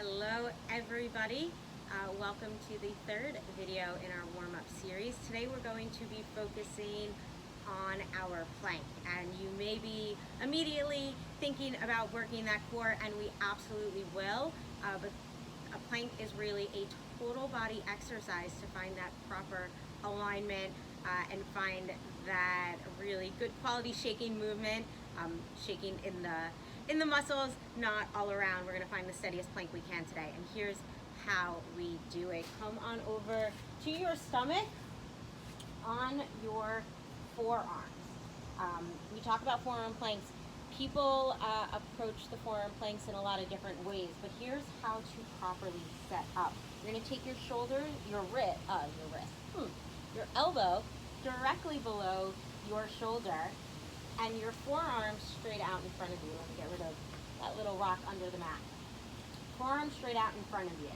Hello everybody, welcome to the third video in our warm-up series. Today we're going to be focusing on our plank, and you may be immediately thinking about working that core, and we absolutely will, but a plank is really a total body exercise to find that proper alignment and find that really good quality shaking movement, shaking in the muscles, not all around. We're gonna find the steadiest plank we can today, and here's how we do it. Come on over to your stomach on your forearms. We talk about forearm planks. People approach the forearm planks in a lot of different ways, but here's how to properly set up. You're gonna take your shoulder, your elbow directly below your shoulder, and your forearms straight out in front of you. Let me get rid of that little rock under the mat. Forearms straight out in front of you.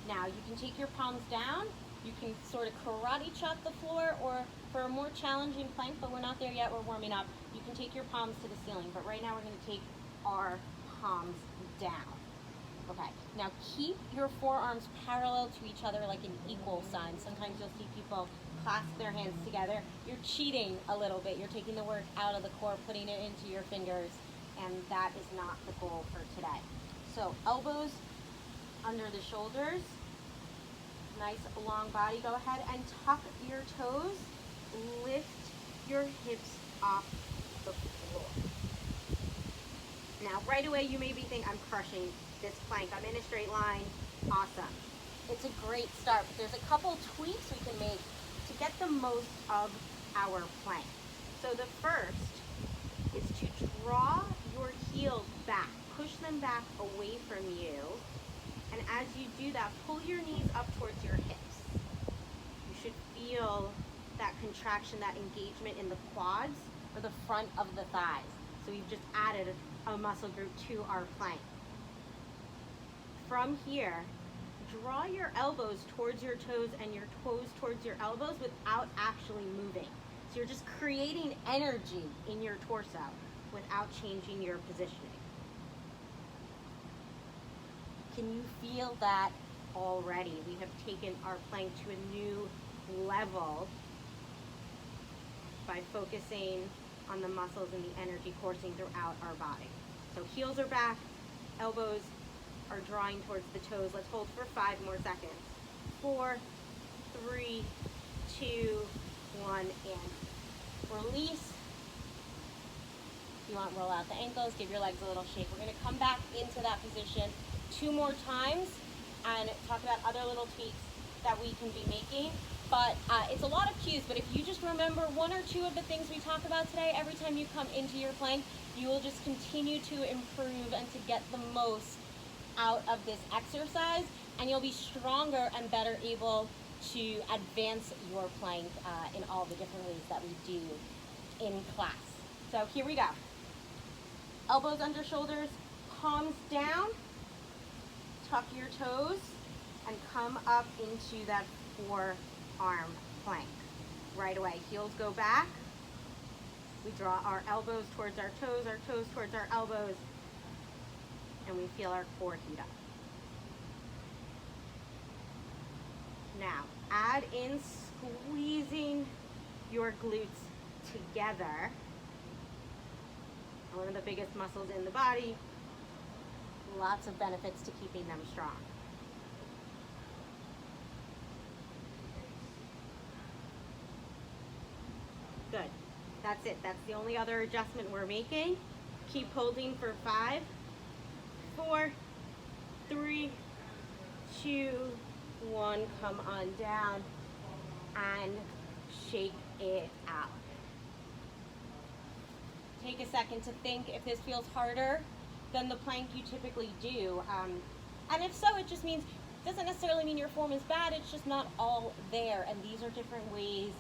Now you can take your palms down. You can sort of karate chop the floor, or for a more challenging plank, but we're not there yet, we're warming up, you can take your palms to the ceiling. But right now we're going to take our palms down. Okay, now keep your forearms parallel to each other like an equal sign. Sometimes you'll see people clasp their hands together. You're cheating a little bit. You're taking the work out of the core, putting it into your fingers, and that is not the goal for today. So elbows under the shoulders, nice long body. Go ahead and tuck your toes, lift your hips off the floor. Now right away you may be thinking, I'm crushing this plank, I'm in a straight line. Awesome. It's a great start, but there's a couple tweaks we can make to get the most of our plank. So the first is to draw your heels back, push them back away from you, and as you do that, pull your knees up towards your hips. You should feel that contraction, that engagement in the quads or the front of the thighs. So we've just added a muscle group to our plank. From here, draw your elbows towards your toes and your toes towards your elbows without actually moving. So you're just creating energy in your torso without changing your positioning. Can you feel that already? We have taken our plank to a new level by focusing on the muscles and the energy coursing throughout our body. So heels are back, elbows are drawing towards the toes. Let's hold for 5 more seconds. 4, 3, 2, 1, and release. If you want, roll out the ankles, give your legs a little shake. We're gonna come back into that position 2 more times and talk about other little tweaks that we can be making. But it's a lot of cues, but if you just remember 1 or 2 of the things we talk about today, every time you come into your plank, you will just continue to improve and to get the most out of this exercise, and you'll be stronger and better able to advance your plank in all the different ways that we do in class. So here we go. Elbows under shoulders, palms down, tuck your toes, and come up into that forearm plank. Right away, heels go back. We draw our elbows towards our toes towards our elbows, and we feel our core heat up. Now, add in squeezing your glutes together. One of the biggest muscles in the body. Lots of benefits to keeping them strong. Good. That's it. That's the only other adjustment we're making. Keep holding for 5, 4, 3, 2, 1. Come on down and shake it out. Take a second to think if this feels harder than the plank you typically do. And if so, it just means, doesn't necessarily mean your form is bad, it's just not all there. And these are different ways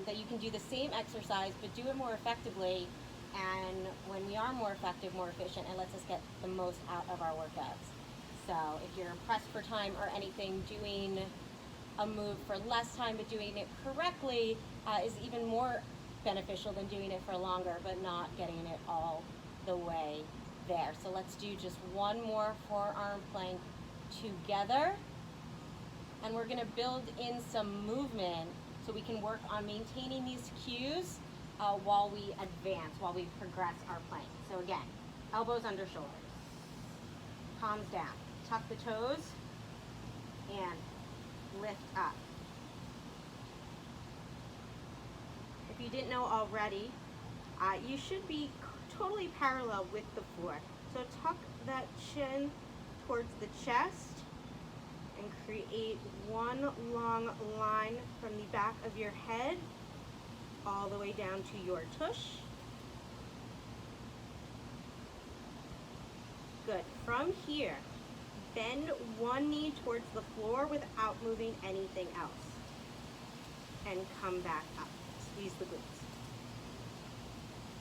that you can do the same exercise, but do it more effectively. And when we are more effective, more efficient, it lets us get the most out of our workouts. So if you're pressed for time or anything, doing a move for less time but doing it correctly is even more beneficial than doing it for longer but not getting it all the way there. So let's do just one more forearm plank together. And we're gonna build in some movement so we can work on maintaining these cues while we advance, while we progress our plank. So again, elbows under shoulders, palms down, tuck the toes, and lift up. If you didn't know already, you should be totally parallel with the floor. So tuck that chin towards the chest and create one long line from the back of your head all the way down to your tush. Good. From here, bend one knee towards the floor without moving anything else. And come back up. Squeeze the glutes.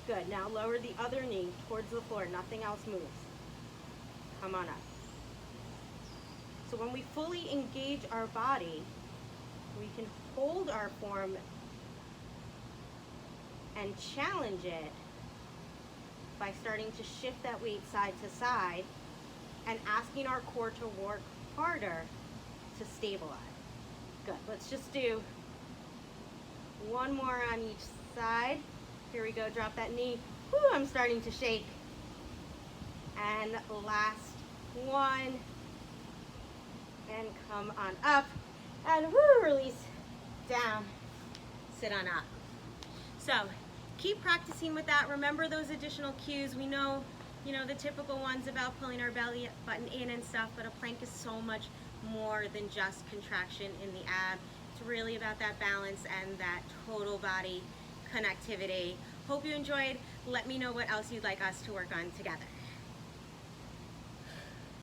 Good. Now lower the other knee towards the floor. Nothing else moves. Come on up. So when we fully engage our body, we can hold our form and challenge it by starting to shift that weight side to side and asking our core to work harder to stabilize. Good. Let's just do one more on each side. Here we go. Drop that knee. Whew, I'm starting to shake. And last one. And come on up. And whoo, release down. Sit on up. So keep practicing with that. Remember those additional cues. We know, the typical ones about pulling our belly button in and stuff, but a plank is so much more than just contraction in the ab. It's really about that balance and that total body connectivity. Hope you enjoyed. Let me know what else you'd like us to work on together.